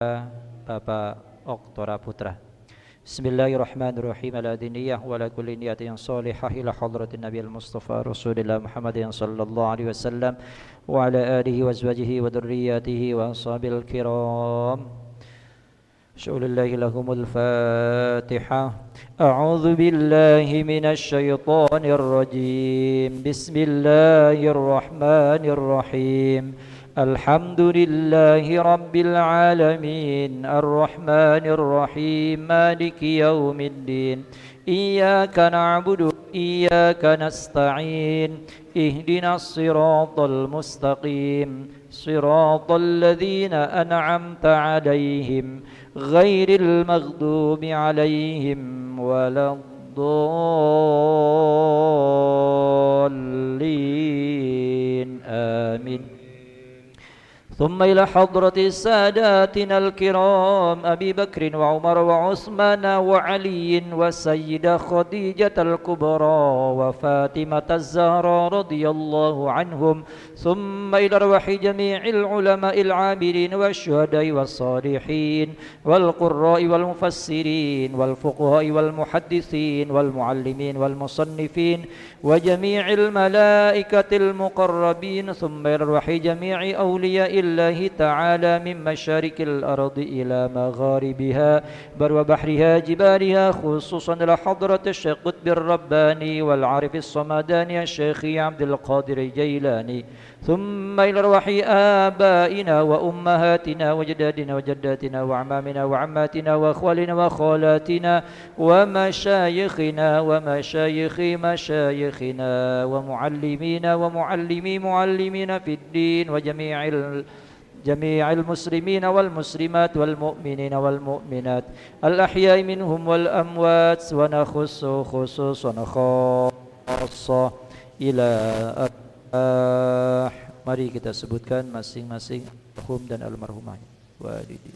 Bapak Oktora Putra. Bismillahirrahmanirrahim. Al-adiniyah wa ala kulli niyatin salihah ila hadratin Nabi al-Mustafa Rasulillah Muhammadin sallallahu alaihi wasallam wa ala alihi wa azwajihi wa dhurriyyatihi wa ashabil kiram. Syaulillahi lahumul Fatihah. A'udzu billahi minasy syaithanir rajim. Bismillahirrahmanirrahim. Alhamdulillahi rabbil alamin. Ar-rahmanir rahim. Maliki yaumiddin. Iyyaka na'budu wa iyyaka nasta'in. Ihdinas siratal mustaqim. Siratal ladzina an'amta 'alaihim ghairil maghdubi 'alaihim waladdallin. Amin. ثم إلى حضرة ساداتنا الكرام أبي بكر وعمر وعثمان وعلي والسيدة خديجة الكبرى وفاطمة الزهراء رضي الله عنهم. ثم إلى أرواح جميع العلماء العاملين والشهداء والصالحين والقراء والمفسرين والفقهاء والمحدثين والمعلمين والمصنفين وجميع الملائكة المقربين. ثم إلى أرواح جميع أولياء الله تعالى من مشارق الأرض إلى مغاربها بر وبحرها جبالها، خصوصا إلى حضرة الشيخ قطب الرباني والعارف الصمداني الشيخ عبد القادر الجيلاني. ثم إلى أرواح آبائنا وأمهاتنا وجدادنا وجداتنا وأعمامنا وعماتنا وأخوالنا وخالاتنا ومشايخنا ومشايخ مشايخنا ومعلمينا ومعلمي معلمين في الدين وجميع المسلمين والمسلمات والمؤمنين والمؤمنات الأحياء منهم والأموات، ونخص خصوصا خاصة إلى mari kita sebutkan masing-masing almarhum dan almarhumah walidi.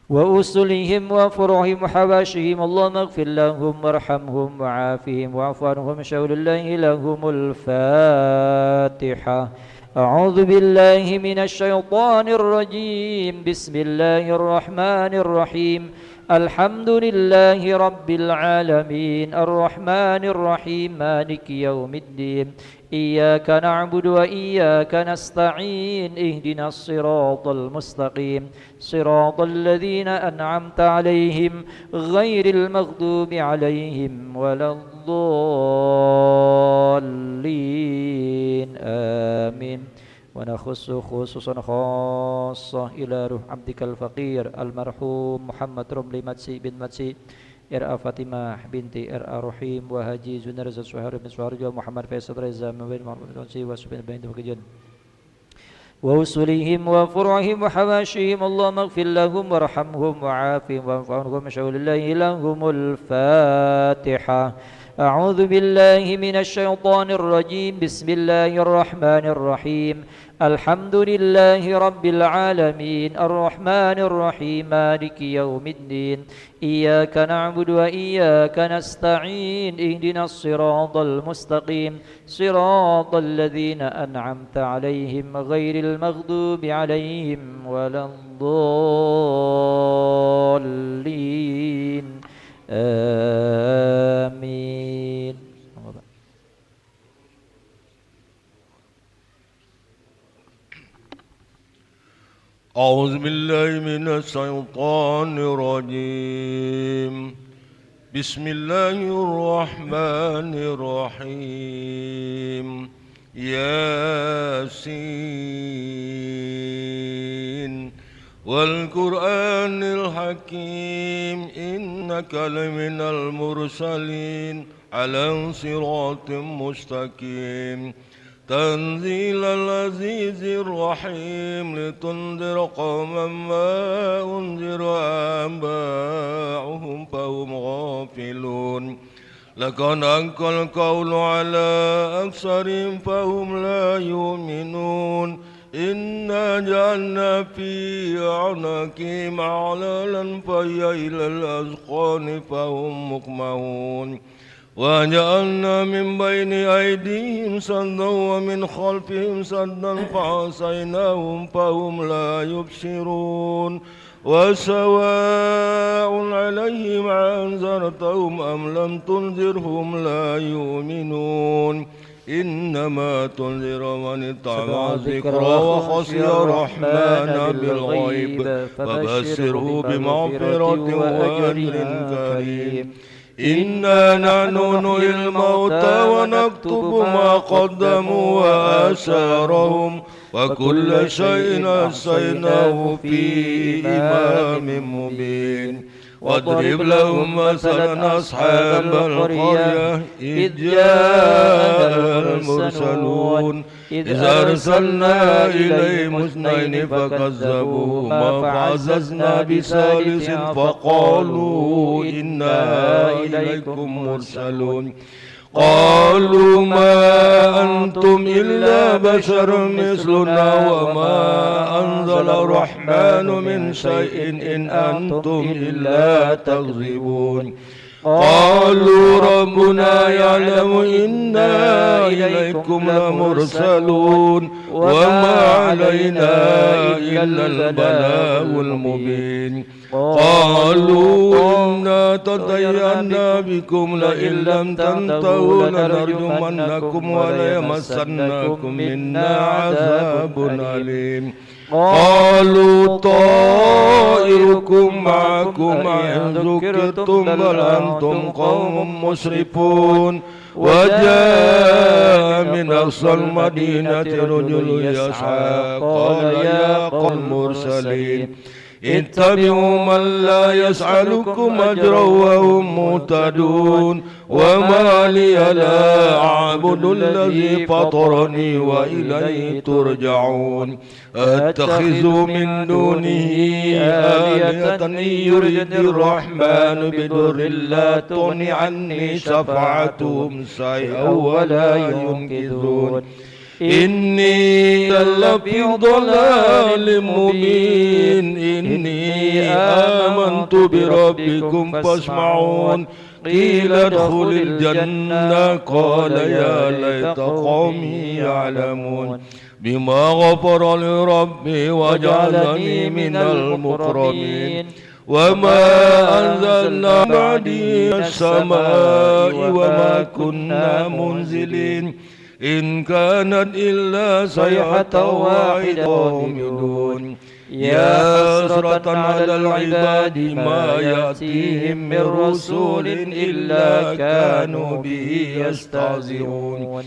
Wa usulihim wa furuhim wa hawashihim. Allahumma ighfir lahum warhamhum wa'afihim wa'fu anhum. Syaulillahi lahumul Fatihah. أعوذ بالله من الشيطان الرجيم. بسم الله الرحمن الرحيم. الحمد لله رب العالمين. الرحمن الرحيم. مالك يوم الدين. إياك نعبد وإياك نستعين. اهدنا الصراط المستقيم. صراط الذين أنعمت عليهم غير المغضوب عليهم ولا الضالين. آمين. ونخص خصوصا خاصة إلى روح عبدك الفقير المرحوم محمد رملي مدسي بن مدسي إرأ فاطمة بنتي إرأ رحيم وهاجي زنرز سهر بن سهر محمد فيصل رزا من بين محمد الونسي وسبن بين وكجن ووصولهم وفرعهم وحواشيهم. اللهم اغفر لهم وارحمهم وعافهم واعف عنهم. شاول الله لهم الفاتحة. أعوذ بالله من الشيطان الرجيم. بسم الله الرحمن الرحيم. الحمد لله رب العالمين. الرحمن الرحيم. مالك يوم الدين. إياك نعبد وإياك نستعين. اهدنا الصراط المستقيم. صراط الذين أنعمت عليهم غير المغضوب عليهم ولا الضالين. آمين. أعوذ بالله من الشيطان الرجيم. بسم الله الرحمن الرحيم. ياسين والقرآن الحكيم إنك لمن المرسلين على صراط مستقيم. تنزيل العزيز الرحيم لتنذر قوما ما أنذر آباؤهم فهم غافلون. لقد حق القول على أكثرهم فهم لا يؤمنون. إنا جعلنا في أعناقهم أغلالا فهي إلى الأذقان فهم مقمحون. وجعلنا من بين أيديهم سدا ومن خلفهم سدا فعصيناهم فهم لا يبصرون وسواء عليهم أنذرتهم أم لم تنذرهم لا يؤمنون إنما تنذر من اتبع الذكر وخشي الرحمن بالغيب فبشره بمغفرة وأجر كريم إنا نحن نحيي الموتى ونكتب ما قدموا وآثارهم وكل شيء أحصيناه في إمام مبين واضرب لهم مثلا أصحاب القرية إذ جاء المرسلون إذ أرسلنا إليهم اثنين فكذبوهما فعززنا بثالث فقالوا إنا إليكم مرسلون قالوا ما أنتم إلا بشر مثلنا وما أنزل الرحمن من شيء إن أنتم إلا تكذبون قالوا ربنا يعلم إنا إليكم لمرسلون وما علينا إلا البلاغ المبين قالوا إنا تطيرنا بكم لئن لم تنتهوا لنرجمنكم وليمسنكم منا عذاب أليم قالوا طائركم معكم إن ذكرتم بل أنتم قوم مسرفون وجاء من أقصى المدينة رجل يسعى قال يا قوم المرسلين اتبعوا من لا يسألكم أجرا وهم مهتدون وما لي لا أعبد الذي فطرني وإليه ترجعون أتخذ من دونه آلهة إن يرد الرحمن بضر لا تغن عني شفاعتهم شيئا ولا ينقذون إني لفي ضلال مبين إني آمنت بربكم فاسمعون قيل ادخل الجنة قال يا ليت قومي يعلمون بما غفر لي ربي وجعلني من المكرمين وما أنزلنا بعدي السماء وما كنا منزلين إن كانت إلا صيحة واحدة وهم يا حسرة على العباد ما يأتيهم من رسول إلا كانوا به يستهزئون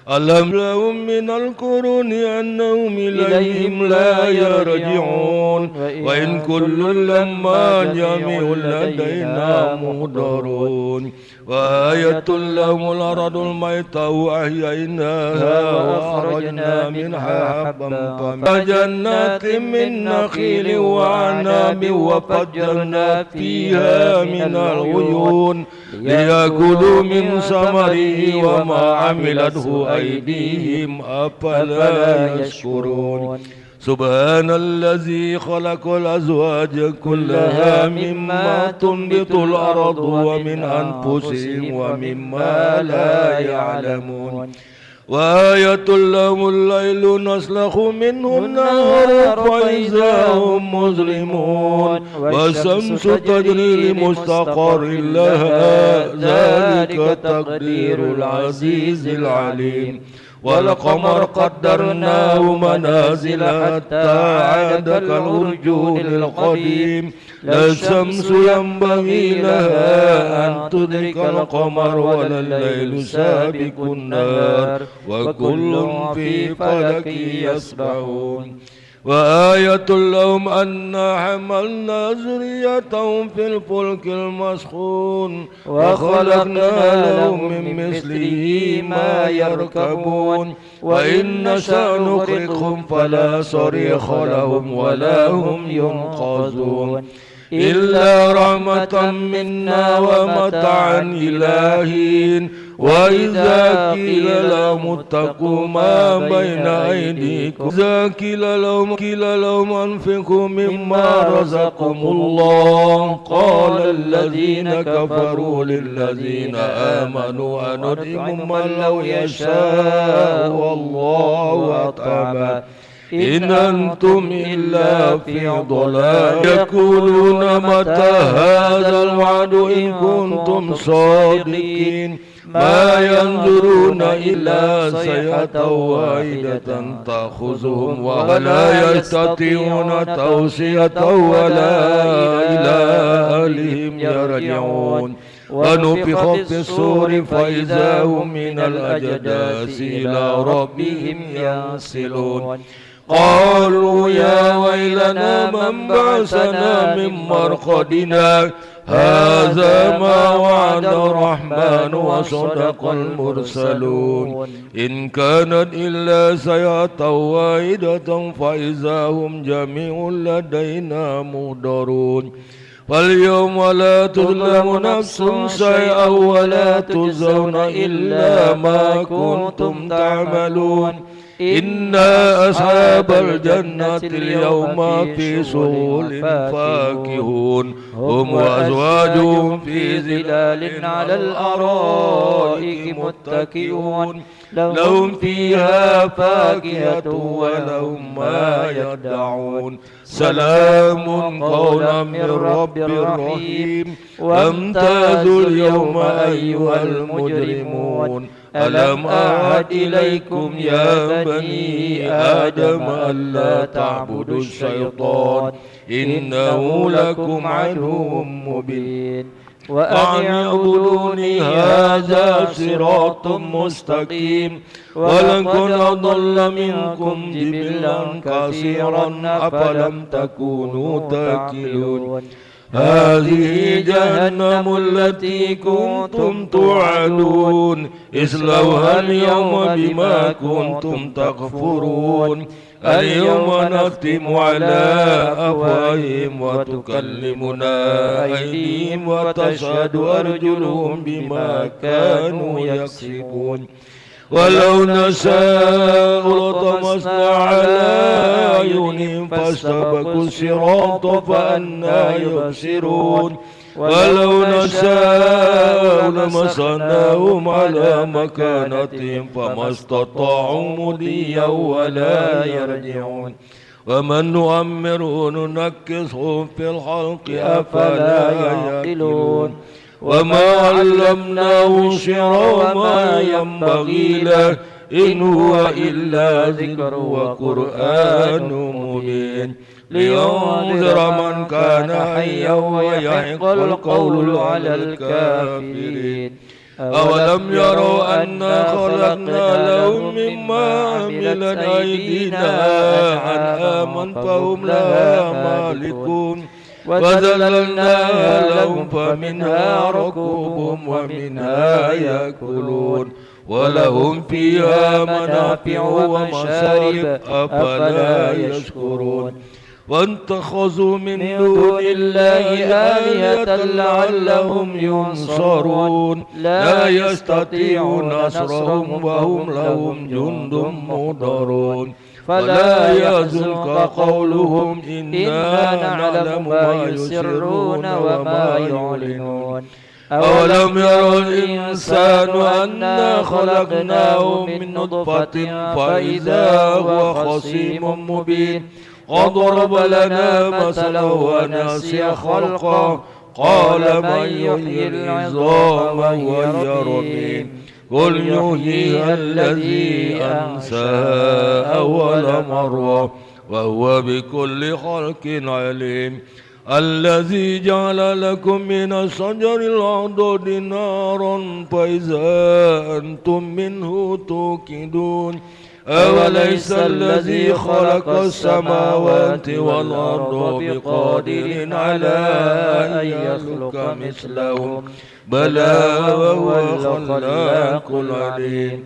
ألم لهم من القرون أنهم إليهم لا يرجعون وإن كل لما جميع لدينا محضرون وآية لهم الأرض الميتة وأحييناها وأخرجنا منها حبا جنات من نخيل وأعناب وفجرنا فيها من العيون ليأكلوا من ثمره وما عملته أيديهم أفلا يشكرون سبحان الذي خلق الأزواج كلها مما تنبت الأرض ومن أنفسهم ومما لا يعلمون وآية لهم الليل نسلخ منه النهار فإذا هم مظلمون والشمس تجري لمستقر لها ذلك تقدير العزيز العليم والقمر قدرناه منازل حتى عاد كالأرجون القديم لا الشمس ينبغي لها أن تدرك القمر ولا الليل سابق النهار وكل في فلك يسبحون وآية لهم أنا حملنا ذريتهم في الفلك المسخون وخلقنا لهم من مثله ما يركبون وإن نشأ نغرقهم فلا صريخ لهم ولا هم ينقذون إلا رحمة منا ومتاعا إلى حين وإذا قيل لهم اتقوا ما بين أيديكم إذا قيل لهم أنفقوا مما رزقكم الله قال الذين كفروا للذين آمنوا أنطعم من لو يشاء والله أطعمه إن أنتم إلا في ضلال يقولون متى هذا الوعد إن كنتم صادقين ما ينظرون إلا صيحة واحدة تأخذهم ولا يستطيعون توصية ولا إلى أهلهم يرجعون ونفخ في الصور فإذا هم من الأجداث إلى ربهم ينسلون قالوا يا ويلنا من بعثنا من مرقدنا هذا ما وعد الرحمن وصدق المرسلون إن كانت إلا صيحة واحدة فإذا هم جميع لدينا محضرون فاليوم لا تظلم نفس شيئا ولا تجزون إلا ما كنتم تعملون إنا أصحاب الجنة اليوم في سرور فاكهون هم وأزواجهم في ظلال على الأرائك متكئون لهم فيها فاكهة ولهم ما يدعون سلام قولا من رب رحيم وامتازوا اليوم أيها المجرمون ألم أعهد إليكم يا بني آدم ألا تعبدوا الشيطان إنه لكم عدو مبين وأن اعبدوني هذا صراط مستقيم ولقد أضل منكم جبلا كثيرا أفلم تكونوا تاكلون هذه جهنم التي كنتم توعدون اصلوها اليوم بما كنتم تكفرون اليوم نختم على أفواههم وتكلمنا أيديهم وتشهد أرجلهم بما كانوا يكسبون ولو نشاء لطمسنا على أعينهم فاستبقوا الصراط فأنى يبصرون ولو نشاء لمسناهم على مكانتهم فما استطاعوا مضيا ولا يرجعون ومن نؤمره ننكسه في الخلق أفلا يعقلون وما علمناه الشعر وما ينبغي له إن هو إلا ذكر وقرآن مبين لينذر من كان حيا ويحق القول على الكافرين أولم يروا أنا خلقنا لهم مما عملت أيدينا أنعاما فهم لها مالكون وذللناها لهم فمنها ركوبهم ومنها يأكلون ولهم فيها منافع ومشارب أفلا يشكرون واتخذوا من دون الله آلهة لعلهم ينصرون لا يستطيعون نصرهم وهم لهم جند مهضرون فلا يحزنك قولهم إنا نعلم ما يسرون وما يعلنون أولم يروا الإنسان أنا خلقناه من نطفة فإذا هو خصيم مبين قد ضرب لنا مثلا ونسي خلقه قال من يحيي العظام وهي رميم قل يحييها الذي أنشأها أول مرة وهو بكل خلق عليم الذي جعل لكم من الشجر الأخضر نارا فإذا أنتم منه توقدون أوليس الذي خلق السماوات والأرض بقادر على أن يخلق مثلهم بلى وهو الخلاق العليم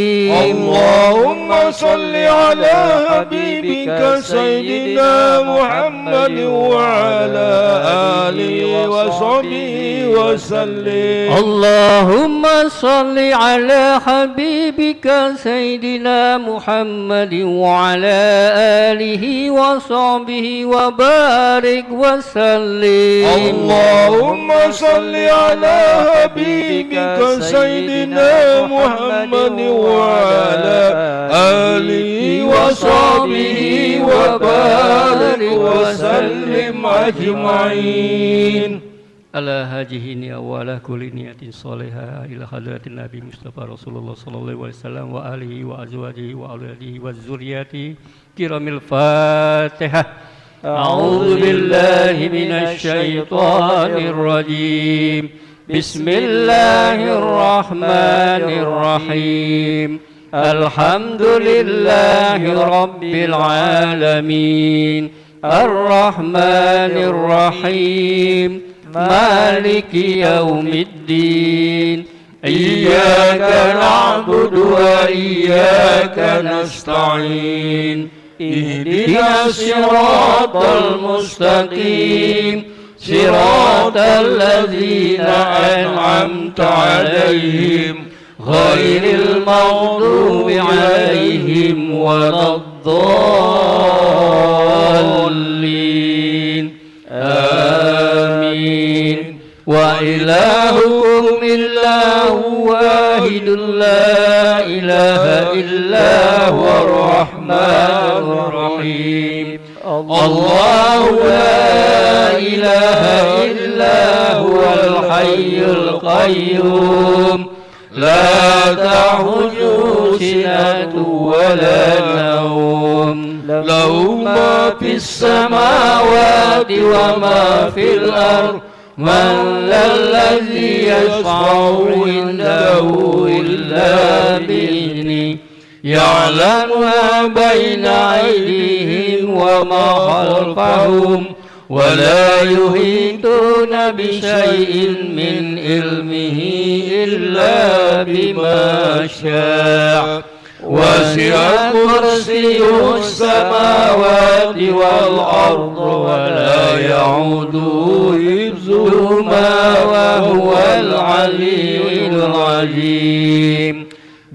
اللهم صل على حبيبك سيدنا محمد وعلى آله وصحبه وسلم. اللهم صل على حبيبك سيدنا محمد وعلى آله وصحبه وبارك وسلم. اللهم صل على حبيبك سيدنا محمد وعلى آله وصحبه وبارك وسلم أجمعين. على هذه النية وعلى كل نية صالحة إلى حضرة النبي مصطفى رسول الله صلى الله عليه وسلم وآله وأزواجه وأولاده وذريته كرام الفاتحة. أعوذ بالله من الشيطان الرجيم. بسم الله الرحمن الرحيم. الحمد لله رب العالمين الرحمن الرحيم مالك يوم الدين. إياك نعبد وإياك نستعين. اهدنا الصراط المستقيم صراط الذين أنعمت عليهم غير المغضوب عليهم ولا الضالين. آمين. وإلهكم إله واحد لا إله إلا هو الرحمن الرحيم. الله لا إله إلا هو الحي القيوم لا تأخذه سنة ولا نوم له ما في السماوات وما في الأرض من ذا الذي يشفع عنده إلا بإذنه يعلم ما بين أيديهم وما خلفهم ولا يحيطون بشيء من علمه إلا بما شاء وسع كرسيه السماوات والأرض ولا يعوده حفظهما وهو العلي العظيم.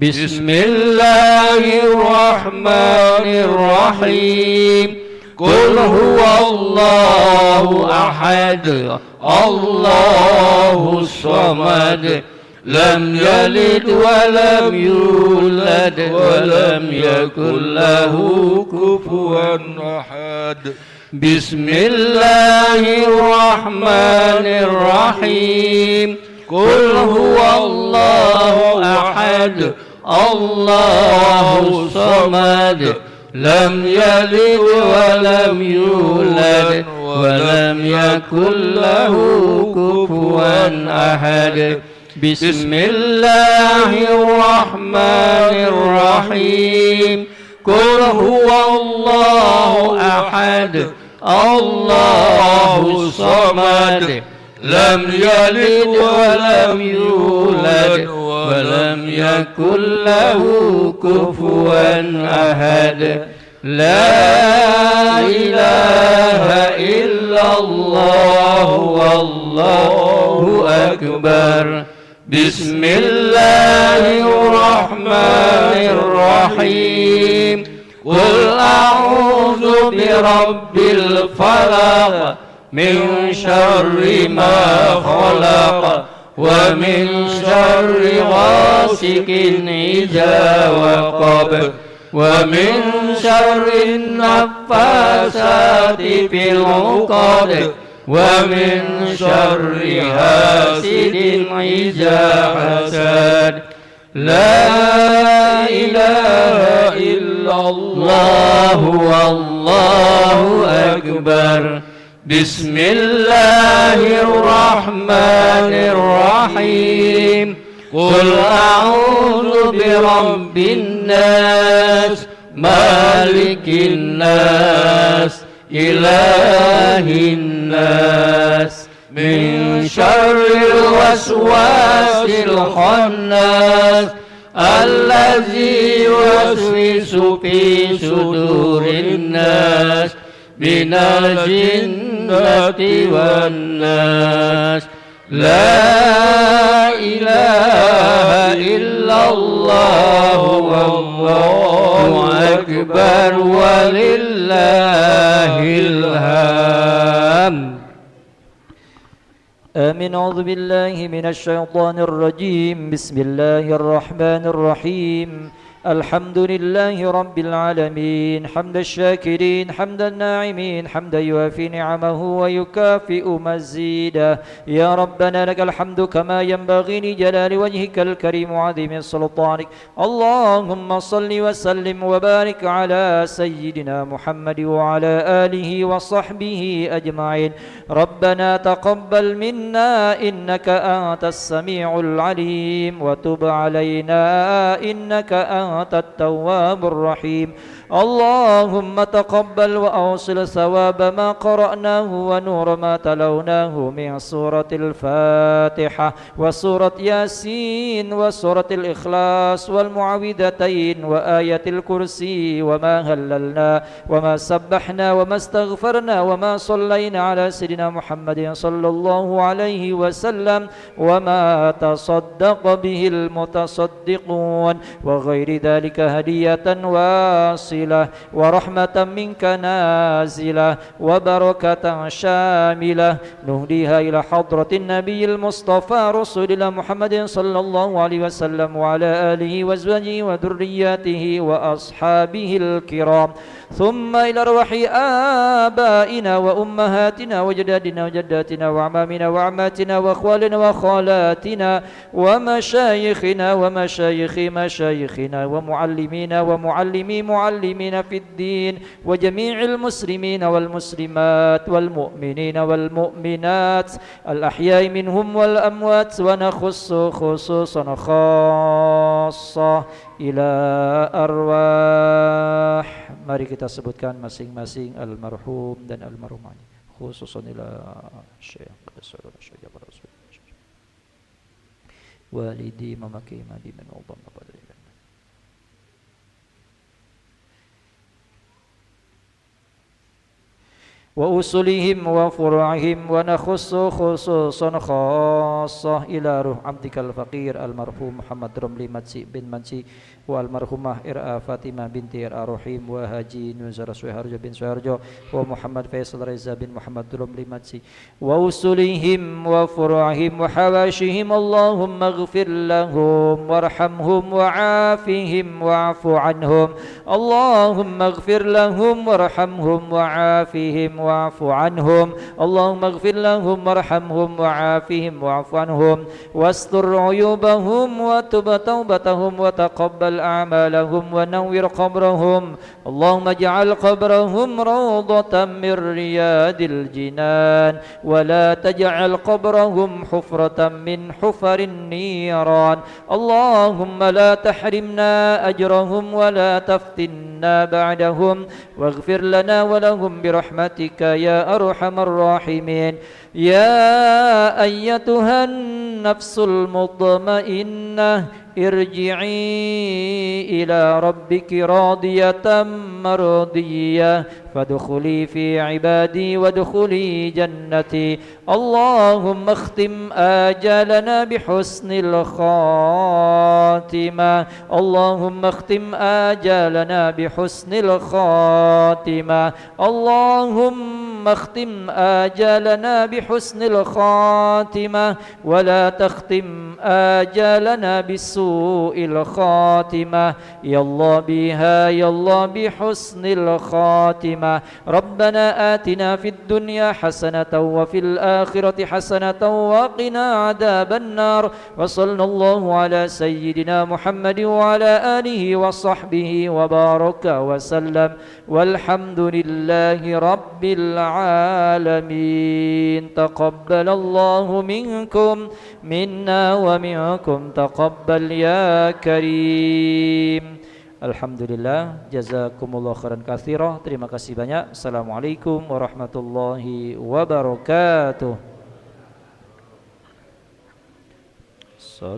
بسم الله الرحمن الرحيم. قل هو الله أحد الله الصمد لم يلد ولم يولد ولم يكن له كفوا أحد. بسم الله الرحمن الرحيم. قل هو الله أحد الله الصمد لم يلد ولم يولد ولم يكن له كفوا أحد. بسم الله الرحمن الرحيم. قل هو الله أحد الله الصمد لم يلد ولم يولد ولم يكن له كفوا أحد. لا إله إلا الله والله أكبر. بسم الله الرحمن الرحيم. قل أعوذ برب الفلق من شر ما خلق ومن شر غاسق إذا وقب ومن شر النفاثات في العقد ومن شر حاسد إذا حسد. لا إله إلا الله والله أكبر. بسم الله الرحمن الرحيم. قل أعوذ برب الناس مالك الناس إله الناس من شر الوسواس الخناس الذي يوسوس في صدور الناس من الجنة والناس. لا إله إلا الله والله أكبر ولله الحمد. آمين. أعوذ بالله من الشيطان الرجيم. بسم الله الرحمن الرحيم. الحمد لله رب العالمين حمد الشاكرين حمد الناعمين حمدا يوافي نعمه ويكافئ مزيدا. يا ربنا لك الحمد كما ينبغي لجلال وجهك الكريم وعظيم سلطانك. اللهم صل وسلم وبارك على سيدنا محمد وعلى آله وصحبه أجمعين. ربنا تقبل منا إنك أنت السميع العليم وتب علينا إنك أنت التواب الرحيم. اللهم تقبل وأوصل ثواب ما قرأناه ونور ما تلوناه من سورة الفاتحة وسورة ياسين وسورة الإخلاص والمعوذتين وآية الكرسي وما هللنا وما سبحنا وما استغفرنا وما صلينا على سيدنا محمد صلى الله عليه وسلم وما تصدق به المتصدقون وغير ذلك هدية واصلة ورحمة منك نازلة وبركة شاملة نهديها إلى حضرة النبي المصطفى رسول الله محمد صلى الله عليه وسلم وعلى آله وأزواجه وذرياته وأصحابه الكرام ثم إلى أرواح آبائنا وأمهاتنا وجدادنا وجداتنا وأعمامنا وأعماتنا وأخوالنا وخالاتنا ومشايخنا ومشايخ مشايخنا ومعلمينا ومعلمي معلمين في الدين وجميع المسلمين والمسلمات والمؤمنين والمؤمنات الأحياء منهم والأموات ونخص خصوصا خاصة ila arwah. Mari kita sebutkan masing-masing almarhum dan almarhumah, khususan ila Syekh walidi mamaki madi min udam padri wa usulihim wa furu'ihim wa nakhussu khususan khassah ila ruh abdikal faqir almarhum Muhammad Romli Matsi bin Mansi wa almarhumah Ira Fatimah binti Ira Rohim wa Haji Nuzara Suharjo bin Suharjo wa Muhammad Faisal Reza bin Muhammad Romli Matsi wa usulihim wa furu'ihim wa hawashihim. Allahumma ighfir lahum warhamhum wa'afihim wa'fu anhum. Allahumma ighfir lahum warhamhum wa'afihim واعف عنهم. اللهم اغفر لهم وارحمهم وعافهم واعف عنهم واستر عيوبهم وتب توبتهم وتقبل أعمالهم ونور قبرهم. اللهم اجعل قبرهم روضة من رياض الجنان ولا تجعل قبرهم حفرة من حفر النيران. اللهم لا تحرمنا أجرهم ولا تفتنا بعدهم واغفر لنا ولهم برحمتك يا أرحم الراحمين. يا أيتها النفس المطمئنة ارجعي إلى ربك راضية مرضية فادخلي في عبادي وادخلي جنتي. اللهم اختم آجالنا بحسن الخاتمة. اللهم اختم آجالنا بحسن الخاتمة. اللهم اختم آجالنا بحسن الخاتمة ولا تختم آجالنا بسوء الخاتمة. يا الله بها يا الله بحسن الخاتمة. ربنا آتنا في الدنيا حسنة وفي الآخرة حسنة وقنا عذاب النار. وصلى الله على سيدنا محمد وعلى آله وصحبه وبارك وسلم والحمد لله رب العالمين. تقبل الله منكم منا ومنكم تقبل يا كريم. Alhamdulillah, jazakumullah khairan katsira. Terima kasih banyak. Assalamualaikum warahmatullahi wabarakatuh. sallallahu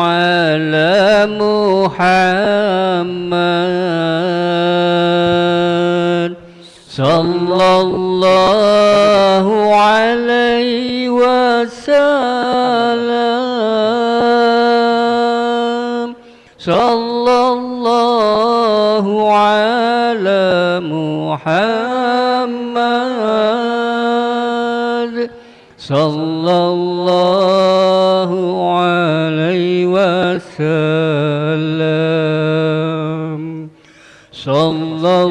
ala Muhammad sallallahu alaihi wasallam sallallahu ala Muhammad sallallahu alaihi wasallam sallallahu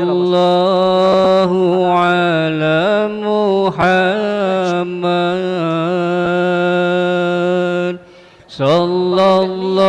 ala Muhammad sallallahu